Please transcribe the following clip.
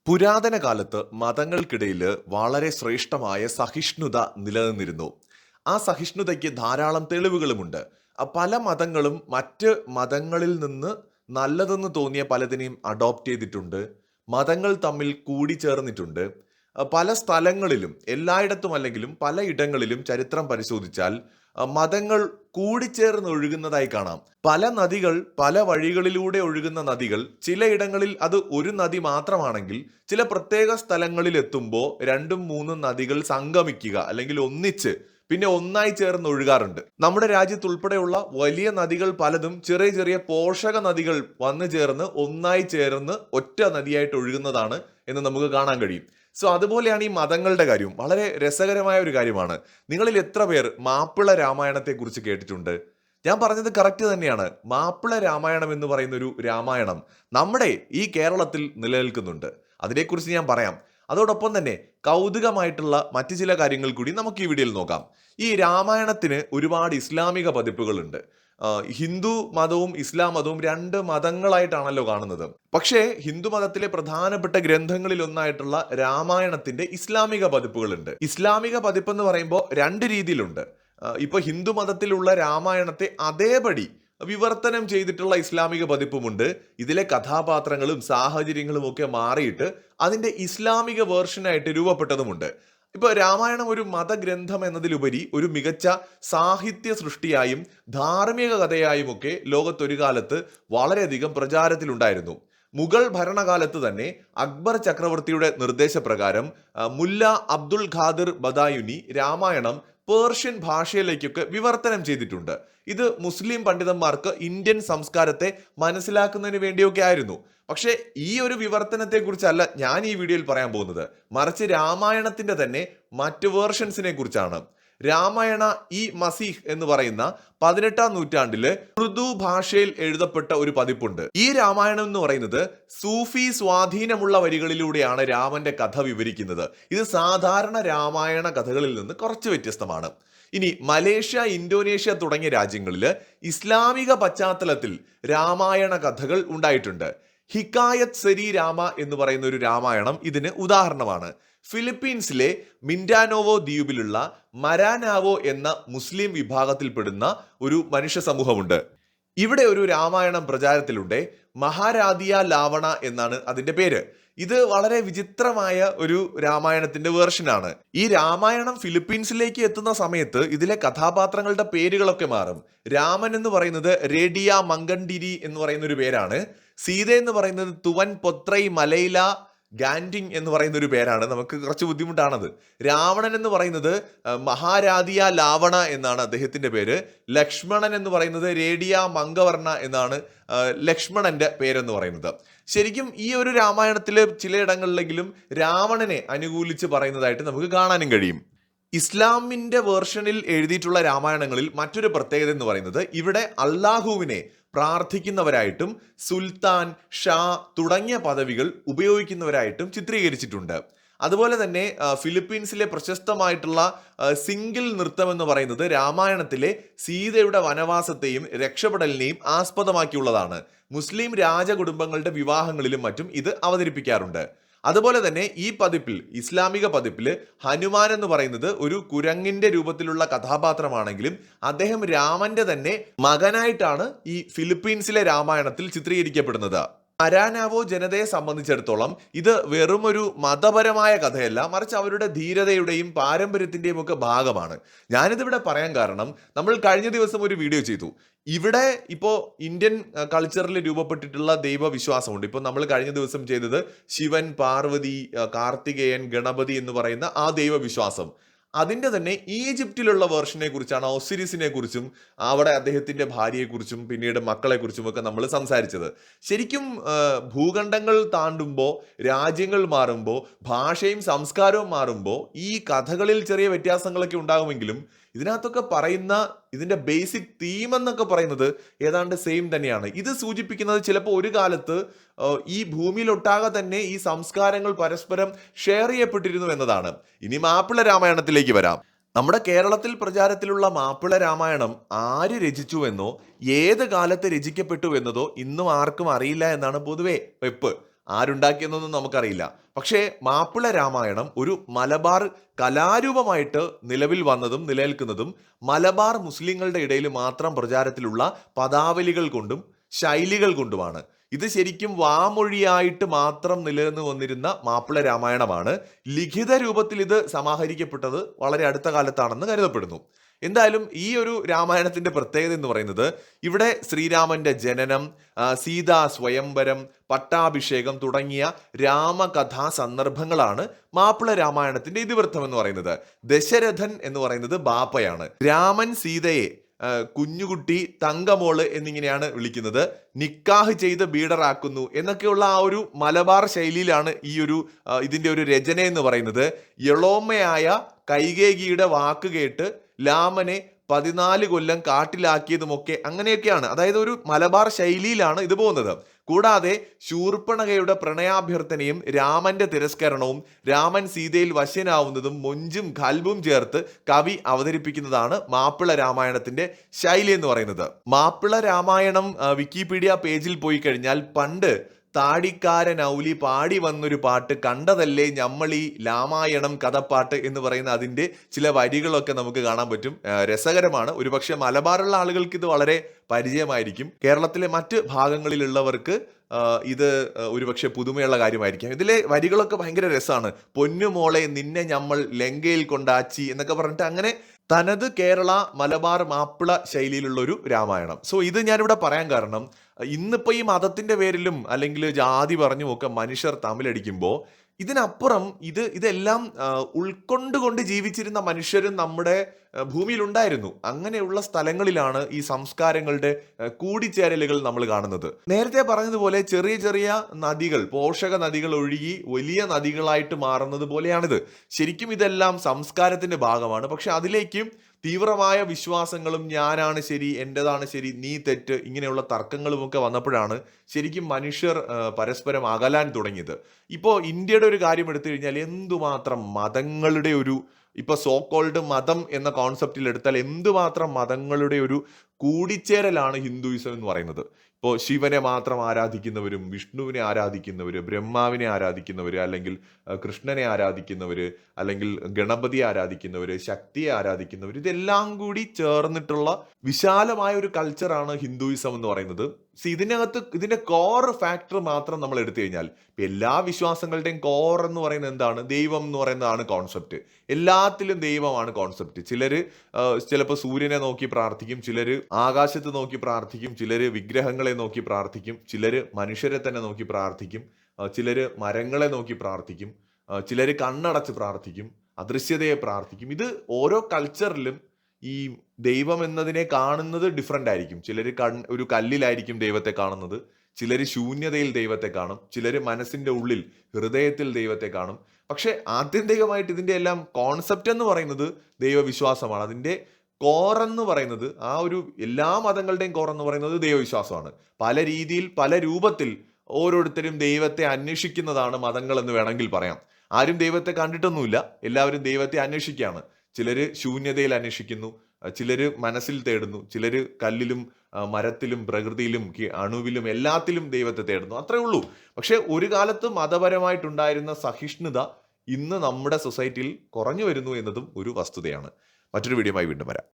പുരാതന കാലത്ത് മതങ്ങൾക്കിടയിൽ വളരെ ശ്രേഷ്ഠമായ സഹിഷ്ണുത നിലനിന്നിരുന്നു. ആ സഹിഷ്ണുതയ്ക്ക് ധാരാളം തെളിവുകളുമുണ്ട്. പല മതങ്ങളും മറ്റ് മതങ്ങളിൽ നിന്ന് നല്ലതെന്ന് തോന്നിയ പലതിനെയും അഡോപ്റ്റ് ചെയ്തിട്ടുണ്ട്. മതങ്ങൾ തമ്മിൽ കൂടിച്ചേർന്നിട്ടുണ്ട്. പല സ്ഥലങ്ങളിലും എല്ലായിടത്തും അല്ലെങ്കിലും പലയിടങ്ങളിലും ചരിത്രം പരിശോധിച്ചാൽ മതങ്ങൾ കൂടിച്ചേർന്ന് ഒഴുകുന്നതായി കാണാം. പല നദികൾ പല വഴികളിലൂടെ ഒഴുകുന്ന നദികൾ ചിലയിടങ്ങളിൽ അത് ഒരു നദി മാത്രമാണെങ്കിൽ ചില പ്രത്യേക സ്ഥലങ്ങളിൽ എത്തുമ്പോൾ രണ്ടും മൂന്നും നദികൾ സംഗമിക്കുക അല്ലെങ്കിൽ ഒന്നിച്ച് പിന്നെ ഒന്നായി ചേർന്ന് ഒഴുകാറുണ്ട്. നമ്മുടെ രാജ്യത്തുൾപ്പെടെയുള്ള വലിയ നദികൾ പലതും ചെറിയ ചെറിയ പോഷക നദികൾ വന്നു ചേർന്ന് ഒന്നായി ചേർന്ന് ഒറ്റ നദിയായിട്ട് ഒഴുകുന്നതാണ് എന്ന് നമുക്ക് കാണാൻ കഴിയും. സോ അതുപോലെയാണ് ഈ മതങ്ങളുടെ കാര്യവും. വളരെ രസകരമായ ഒരു കാര്യമാണ്. നിങ്ങളിൽ എത്ര പേർ മാപ്പിള രാമായണത്തെ കുറിച്ച് കേട്ടിട്ടുണ്ട്? ഞാൻ പറഞ്ഞത് കറക്റ്റ് തന്നെയാണ്. മാപ്പിള രാമായണം എന്ന് പറയുന്ന ഒരു രാമായണം നമ്മുടെ ഈ കേരളത്തിൽ നിലനിൽക്കുന്നുണ്ട്. അതിനെക്കുറിച്ച് ഞാൻ പറയാം. അതോടൊപ്പം തന്നെ കൗതുകമായിട്ടുള്ള മറ്റു ചില കാര്യങ്ങൾ കൂടി നമുക്ക് ഈ വീഡിയോയിൽ നോക്കാം. ഈ രാമായണത്തിന് ഒരുപാട് ഇസ്ലാമിക പതിപ്പുകളുണ്ട്. ഹിന്ദു മതവും ഇസ്ലാം മതവും രണ്ട് മതങ്ങളായിട്ടാണല്ലോ കാണുന്നത്. പക്ഷേ ഹിന്ദു മതത്തിലെ പ്രധാനപ്പെട്ട ഗ്രന്ഥങ്ങളിൽ ഒന്നായിട്ടുള്ള രാമായണത്തിന്റെ ഇസ്ലാമിക പതിപ്പുകളുണ്ട്. ഇസ്ലാമിക പതിപ്പ് എന്ന് പറയുമ്പോൾ രണ്ട് രീതിയിലുണ്ട്. ഇപ്പൊ ഹിന്ദു മതത്തിലുള്ള രാമായണത്തെ അതേപടി വിവർത്തനം ചെയ്തിട്ടുള്ള ഇസ്ലാമിക പതിപ്പുമുണ്ട്. ഇതിലെ കഥാപാത്രങ്ങളും സാഹചര്യങ്ങളും ഒക്കെ മാറിയിട്ട് അതിന്റെ ഇസ്ലാമിക വേർഷനായിട്ട് രൂപപ്പെട്ടതുമുണ്ട്. ഇപ്പൊ രാമായണം ഒരു മതഗ്രന്ഥം എന്നതിലുപരി ഒരു മികച്ച സാഹിത്യ സൃഷ്ടിയായും ധാർമ്മിക കഥയായും ഒക്കെ ലോകത്തൊരു കാലത്ത് വളരെയധികം പ്രചാരത്തിലുണ്ടായിരുന്നു. മുഗൾ ഭരണകാലത്ത് തന്നെ അക്ബർ ചക്രവർത്തിയുടെ നിർദ്ദേശപ്രകാരം മുല്ല അബ്ദുൽ ഖാദിർ ബദായുനി രാമായണം പേർഷ്യൻ ഭാഷയിലേക്കൊക്കെ വിവർത്തനം ചെയ്തിട്ടുണ്ട്. ഇത് മുസ്ലിം പണ്ഡിതന്മാർക്ക് ഇന്ത്യൻ സംസ്കാരത്തെ മനസ്സിലാക്കുന്നതിന് വേണ്ടിയൊക്കെ ആയിരുന്നു. പക്ഷേ ഈ ഒരു വിവർത്തനത്തെ കുറിച്ചല്ല ഞാൻ ഈ വീഡിയോയിൽ പറയാൻ പോകുന്നത്. മറിച്ച് രാമായണത്തിന്റെ തന്നെ മറ്റു വേർഷൻസിനെ കുറിച്ചാണ്. രാമായണ ഇ മസീഹ് എന്ന് പറയുന്ന 18-ാം നൂറ്റാണ്ടില് ഉറുദു ഭാഷയിൽ എഴുതപ്പെട്ട ഒരു പതിപ്പുണ്ട്. ഈ രാമായണം എന്ന് പറയുന്നത് സൂഫി സ്വാധീനമുള്ള വരികളിലൂടെയാണ് രാമന്റെ കഥ വിവരിക്കുന്നത്. ഇത് സാധാരണ രാമായണ കഥകളിൽ നിന്ന് കുറച്ച് വ്യത്യസ്തമാണ്. ഇനി മലേഷ്യ, ഇന്തോനേഷ്യ തുടങ്ങിയ രാജ്യങ്ങളിൽ ഇസ്ലാമിക പശ്ചാത്തലത്തിൽ രാമായണ കഥകൾ ഉണ്ടായിട്ടുണ്ട്. ഹിക്കായത് സരി രാമ എന്ന് പറയുന്ന ഒരു രാമായണം ഇതിന് ഉദാഹരണമാണ്. ഫിലിപ്പീൻസിലെ മിൻഡാനോവോ ദ്വീപിലുള്ള മരാനാവോ എന്ന മുസ്ലിം വിഭാഗത്തിൽപ്പെടുന്ന ഒരു മനുഷ്യ സമൂഹമുണ്ട്. ഇവിടെ ഒരു രാമായണം പ്രചാരത്തിലുണ്ട്. മഹാരാധിയ ലാവണ എന്നാണ് അതിന്റെ പേര്. ഇത് വളരെ വിചിത്രമായ ഒരു രാമായണത്തിന്റെ വേർഷനാണ്. ഈ രാമായണം ഫിലിപ്പീൻസിലേക്ക് എത്തുന്ന സമയത്ത് ഇതിലെ കഥാപാത്രങ്ങളുടെ പേരുകളൊക്കെ മാറും. രാമൻ എന്ന് പറയുന്നത് റേഡിയ മങ്കണ്ടിരി എന്ന് പറയുന്ന ഒരു പേരാണ്. സീത എന്ന് പറയുന്നത് തുവൻ പൊത്രൈ മലൈല ഗാൻഡിങ് എന്ന് പറയുന്ന ഒരു പേരാണ്. നമുക്ക് കുറച്ച് ബുദ്ധിമുട്ടാണത്. രാവണൻ എന്ന് പറയുന്നത് മഹാരാധിയ ലാവണ എന്നാണ് അദ്ദേഹത്തിന്റെ പേര്. ലക്ഷ്മണൻ എന്ന് പറയുന്നത് റേഡിയ മംഗവർണ എന്നാണ് ലക്ഷ്മണന്റെ പേരെന്ന് പറയുന്നത്. ശരിക്കും ഈ ഒരു രാമായണത്തില് ചിലയിടങ്ങളിലെങ്കിലും രാവണനെ അനുകൂലിച്ച് പറയുന്നതായിട്ട് നമുക്ക് കാണാനും കഴിയും. ഇസ്ലാമിന്റെ വേർഷനിൽ എഴുതിയിട്ടുള്ള രാമായണങ്ങളിൽ മറ്റൊരു പ്രത്യേകത എന്ന് പറയുന്നത് ഇവിടെ അള്ളാഹുവിനെ പ്രാർത്ഥിക്കുന്നവരായിട്ടും സുൽത്താൻ, ഷാ തുടങ്ങിയ പദവികൾ ഉപയോഗിക്കുന്നവരായിട്ടും ചിത്രീകരിച്ചിട്ടുണ്ട്. അതുപോലെ തന്നെ ഫിലിപ്പീൻസിലെ പ്രശസ്തമായിട്ടുള്ള സിംഗിൾ നൃത്തം എന്ന് പറയുന്നത് രാമായണത്തിലെ സീതയുടെ വനവാസത്തെയും രക്ഷപ്പെടലിനെയും ആസ്പദമാക്കിയുള്ളതാണ്. മുസ്ലിം രാജകുടുംബങ്ങളുടെ വിവാഹങ്ങളിലും മറ്റും ഇത് അവതരിപ്പിക്കാറുണ്ട്. അതുപോലെ തന്നെ ഈ പതിപ്പിൽ, ഇസ്ലാമിക പതിപ്പിൽ ഹനുമാൻ എന്ന് പറയുന്നത് ഒരു കുരങ്ങിന്റെ രൂപത്തിലുള്ള കഥാപാത്രമാണെങ്കിലും അദ്ദേഹം രാമന്റെ തന്നെ മകനായിട്ടാണ് ഈ ഫിലിപ്പീൻസിലെ രാമായണത്തിൽ ചിത്രീകരിക്കപ്പെടുന്നത്. മരാനാവോ ജനതയെ സംബന്ധിച്ചിടത്തോളം ഇത് വെറും ഒരു മതപരമായ കഥയല്ല, മറിച്ച് അവരുടെ ധീരതയുടെയും പാരമ്പര്യത്തിന്റെയും ഒക്കെ ഭാഗമാണ്. ഞാനിതിവിടെ പറയാൻ കാരണം, നമ്മൾ കഴിഞ്ഞ ദിവസം ഒരു വീഡിയോ ചെയ്തു. ഇവിടെ ഇപ്പോൾ ഇന്ത്യൻ കൾച്ചറിൽ രൂപപ്പെട്ടിട്ടുള്ള ദൈവവിശ്വാസമുണ്ട്. ഇപ്പോൾ നമ്മൾ കഴിഞ്ഞ ദിവസം ചെയ്തത് ശിവൻ, പാർവതി, കാർത്തികേയൻ, ഗണപതി എന്ന് പറയുന്ന ആ ദൈവവിശ്വാസം. അതിൻ്റെ തന്നെ ഈജിപ്തിലുള്ള വേർഷനെ കുറിച്ചാണ്, ഒസിരിസിനെ കുറിച്ചും അവിടെ അദ്ദേഹത്തിന്റെ ഭാര്യയെക്കുറിച്ചും പിന്നീട് മക്കളെക്കുറിച്ചും ഒക്കെ നമ്മൾ സംസാരിച്ചത്. ശരിക്കും ഭൂഖണ്ഡങ്ങൾ താണ്ടുമ്പോൾ, രാജ്യങ്ങൾ മാറുമ്പോൾ, ഭാഷയും സംസ്കാരവും മാറുമ്പോൾ ഈ കഥകളിൽ ചെറിയ വ്യത്യാസങ്ങളൊക്കെ ഉണ്ടാകുമെങ്കിലും ഇതിനകത്തൊക്കെ പറയുന്ന ഇതിന്റെ ബേസിക് തീം എന്നൊക്കെ പറയുന്നത് ഏതാണ്ട് സെയിം തന്നെയാണ്. ഇത് സൂചിപ്പിക്കുന്നത് ചിലപ്പോൾ ഒരു കാലത്ത് ഈ ഭൂമിയിലൊട്ടാകെ തന്നെ ഈ സംസ്കാരങ്ങൾ പരസ്പരം ഷെയർ ചെയ്യപ്പെട്ടിരുന്നു എന്നതാണ്. ഇനി മാപ്പിള രാമായണത്തിലേക്ക് വരാം. നമ്മുടെ കേരളത്തിൽ പ്രചാരത്തിലുള്ള മാപ്പിള രാമായണം ആര് രചിച്ചു എന്നോ ഏത് കാലത്ത് രചിക്കപ്പെട്ടു എന്നതോ ഇന്നും ആർക്കും അറിയില്ല എന്നാണ് പൊതുവെ വെപ്പ്. ആരുണ്ടാക്കിയെന്നൊന്നും നമുക്കറിയില്ല. പക്ഷേ മാപ്പിള രാമായണം ഒരു മലബാർ കലാരൂപമായിട്ട് നിലവിൽ വന്നതും നിലനിൽക്കുന്നതും മലബാർ മുസ്ലിങ്ങളുടെ ഇടയിൽ മാത്രം പ്രചാരത്തിലുള്ള പദാവലികൾ കൊണ്ടും ശൈലികൾ കൊണ്ടുമാണ്. ഇത് ശരിക്കും വാമൊഴിയായിട്ട് മാത്രം നിലനിന്ന് വന്നിരുന്ന മാപ്പിള രാമായണമാണ്. ലിഖിത രൂപത്തിൽ ഇത് സമാഹരിക്കപ്പെട്ടത് വളരെ അടുത്ത കാലത്താണെന്ന് കരുതപ്പെടുന്നു. എന്തായാലും ഈ ഒരു രാമായണത്തിന്റെ പ്രത്യേകത എന്ന് പറയുന്നത് ഇവിടെ ശ്രീരാമന്റെ ജനനം, സീതാ സ്വയംവരം, പട്ടാഭിഷേകം തുടങ്ങിയ രാമകഥാ സന്ദർഭങ്ങളാണ് മാപ്പിള രാമായണത്തിന്റെ ഇതിവൃത്തം എന്ന് പറയുന്നത്. ദശരഥൻ എന്ന് പറയുന്നത് ബാപ്പയാണ്. രാമൻ സീതയെ കുഞ്ഞുകുട്ടി, തങ്കമോള് എന്നിങ്ങനെയാണ് വിളിക്കുന്നത്. നിക്കാഹ് ചെയ്ത് ബീഡറാക്കുന്നു എന്നൊക്കെയുള്ള ആ ഒരു മലബാർ ശൈലിയിലാണ് ഈ ഒരു ഇതിന്റെ ഒരു രചന എന്ന് പറയുന്നത്. എളോമ്മയായ കൈകേയിയുടെ വാക്ക് കേട്ട് ലാമനെ 14 കൊല്ലം കാട്ടിലാക്കിയതുമൊക്കെ അങ്ങനെയൊക്കെയാണ്. അതായത് ഒരു മലബാർ ശൈലിയിലാണ് ഇത് പോകുന്നത്. കൂടാതെ ശൂർപ്പണഖയുടെ പ്രണയാഭ്യർത്ഥനയും രാമന്റെ തിരസ്കരണവും രാമൻ സീതയിൽ വശ്യനാവുന്നതും മൊഞ്ചും കൽബും ചേർത്ത് കവി അവതരിപ്പിക്കുന്നതാണ് മാപ്പിള രാമായണത്തിന്റെ ശൈലി എന്ന് പറയുന്നത്. മാപ്പിള രാമായണം വിക്കിപീഡിയ പേജിൽ പോയി കഴിഞ്ഞാൽ പണ്ട് താടിക്കാരൻ ഔലി പാടി വന്നൊരു പാട്ട് കണ്ടതല്ലേ ഞമ്മളി രാമായണം കഥപ്പാട്ട് എന്ന് പറയുന്ന അതിന്റെ ചില വരികളൊക്കെ നമുക്ക് കാണാൻ പറ്റും. രസകരമാണ്. ഒരുപക്ഷെ മലബാറുള്ള ആളുകൾക്ക് ഇത് വളരെ പരിചയമായിരിക്കും. കേരളത്തിലെ മറ്റ് ഭാഗങ്ങളിലുള്ളവർക്ക് ഇത് ഒരുപക്ഷെ പുതുമയുള്ള കാര്യമായിരിക്കും. ഇതിലെ വരികളൊക്കെ ഭയങ്കര രസമാണ്. പൊന്നുമോളെ നിന്നെ ഞമ്മൾ ലങ്കയിൽ കൊണ്ടാച്ചി എന്നൊക്കെ പറഞ്ഞിട്ട് അങ്ങനെ തനത് കേരള മലബാർ മാപ്പിള ശൈലിയിലുള്ള ഒരു രാമായണം. സോ ഇത് ഞാനിവിടെ പറയാൻ കാരണം ഇന്നിപ്പോ ഈ മതത്തിന്റെ പേരിലും അല്ലെങ്കിൽ ജാതി പറഞ്ഞുമൊക്കെ മനുഷ്യർ തമ്മിലടിക്കുമ്പോൾ ഇതിനപ്പുറം ഇതെല്ലാം ഉൾക്കൊണ്ടുകൊണ്ട് ജീവിച്ചിരുന്ന മനുഷ്യരും നമ്മുടെ ഭൂമിയിൽ ഉണ്ടായിരുന്നു. അങ്ങനെയുള്ള സ്ഥലങ്ങളിലാണ് ഈ സംസ്കാരങ്ങളുടെ കൂടിച്ചേരലുകൾ നമ്മൾ കാണുന്നത്. നേരത്തെ പറഞ്ഞതുപോലെ ചെറിയ ചെറിയ നദികൾ, പോഷക നദികൾ ഒഴുകി വലിയ നദികളായിട്ട് മാറുന്നത് പോലെയാണിത്. ശരിക്കും ഇതെല്ലാം സംസ്കാരത്തിന്റെ ഭാഗമാണ്. പക്ഷെ അതിലേക്കും തീവ്രമായ വിശ്വാസങ്ങളും ഞാനാണ് ശരി, എൻ്റെതാണ് ശരി, നീ തെറ്റ്, ഇങ്ങനെയുള്ള തർക്കങ്ങളും ഒക്കെ വന്നപ്പോഴാണ് ശരിക്കും മനുഷ്യർ പരസ്പരം അകലാൻ തുടങ്ങിയത്. ഇപ്പോൾ ഇന്ത്യയുടെ ഒരു കാര്യം എടുത്തു കഴിഞ്ഞാൽ എന്തുമാത്രം മതങ്ങളുടെ ഒരു ഇപ്പൊ സോ കോൾഡ് മതം എന്ന കോൺസെപ്റ്റിൽ എടുത്താൽ എന്തുമാത്രം മതങ്ങളുടെ ഒരു കൂടിച്ചേരലാണ് ഹിന്ദുയിസം എന്ന് പറയുന്നത്. ഇപ്പോൾ ശിവനെ മാത്രം ആരാധിക്കുന്നവരും വിഷ്ണുവിനെ ആരാധിക്കുന്നവര്, ബ്രഹ്മാവിനെ ആരാധിക്കുന്നവര്, അല്ലെങ്കിൽ കൃഷ്ണനെ ആരാധിക്കുന്നവര്, അല്ലെങ്കിൽ ഗണപതിയെ ആരാധിക്കുന്നവര്, ശക്തിയെ ആരാധിക്കുന്നവര്, ഇതെല്ലാം കൂടി ചേർന്നിട്ടുള്ള വിശാലമായ ഒരു കൾച്ചറാണ് ഹിന്ദുയിസം എന്ന് പറയുന്നത്. ഇതിന്റെ കോർ ഫാക്ടർ മാത്രം നമ്മൾ എടുത്തു കഴിഞ്ഞാൽ എല്ലാ വിശ്വാസങ്ങളുടെയും കോർ എന്ന് പറയുന്നത് എന്താണ്? ദൈവം എന്ന് പറയുന്നതാണ് കോൺസെപ്റ്റ്. എല്ലാത്തിലും ദൈവമാണ് കോൺസെപ്റ്റ്. ചിലപ്പോൾ സൂര്യനെ നോക്കി പ്രാർത്ഥിക്കും, ചിലര് ആകാശത്ത് നോക്കി പ്രാർത്ഥിക്കും, ചിലര് വിഗ്രഹങ്ങളെ നോക്കി പ്രാർത്ഥിക്കും, ചിലര് മനുഷ്യരെ തന്നെ നോക്കി പ്രാർത്ഥിക്കും, ചിലര് മരങ്ങളെ നോക്കി പ്രാർത്ഥിക്കും, ചിലര് കണ്ണടച്ച് പ്രാർത്ഥിക്കും, അദൃശ്യതയെ പ്രാർത്ഥിക്കും. ഇത് ഓരോ കൾച്ചറിലും ഈ ദൈവം എന്നതിനെ കാണുന്നത് ഡിഫറെന്റ് ആയിരിക്കും. ചിലർ ഒരു കല്ലിലായിരിക്കും ദൈവത്തെ കാണുന്നത്, ചിലർ ശൂന്യതയിൽ ദൈവത്തെ കാണും, ചിലർ മനസ്സിന്റെ ഉള്ളിൽ ഹൃദയത്തിൽ ദൈവത്തെ കാണും. പക്ഷെ ആത്യന്തികമായിട്ട് ഇതിന്റെ എല്ലാം കോൺസെപ്റ്റ് എന്ന് പറയുന്നത് ദൈവവിശ്വാസമാണ്. അതിന്റെ കോർ എന്ന് പറയുന്നത് ആ ഒരു എല്ലാ മതങ്ങളുടെയും കോർ എന്ന് പറയുന്നത് ദൈവവിശ്വാസമാണ്. പല രീതിയിൽ പല രൂപത്തിൽ ഓരോരുത്തരും ദൈവത്തെ അന്വേഷിക്കുന്നതാണ് മതങ്ങൾ എന്ന് വേണമെങ്കിൽ പറയാം. ആരും ദൈവത്തെ കണ്ടിട്ടൊന്നുമില്ല, എല്ലാവരും ദൈവത്തെ അന്വേഷിക്കുകയാണ്. ചിലര് ശൂന്യതയിൽ അന്വേഷിക്കുന്നു, ചിലര് മനസ്സിൽ തേടുന്നു, ചിലര് കല്ലിലും മരത്തിലും പ്രകൃതിയിലും അണുവിലും എല്ലാത്തിലും ദൈവത്തെ തേടുന്നു. അത്രേ ഉള്ളൂ. പക്ഷെ ഒരു കാലത്ത് മതപരമായിട്ടുണ്ടായിരുന്ന സഹിഷ്ണുത ഇന്ന് നമ്മുടെ സൊസൈറ്റിയിൽ കുറഞ്ഞു വരുന്നു എന്നതും ഒരു വസ്തുതയാണ്. മറ്റൊരു വീഡിയോയുമായി വീണ്ടും വരാം.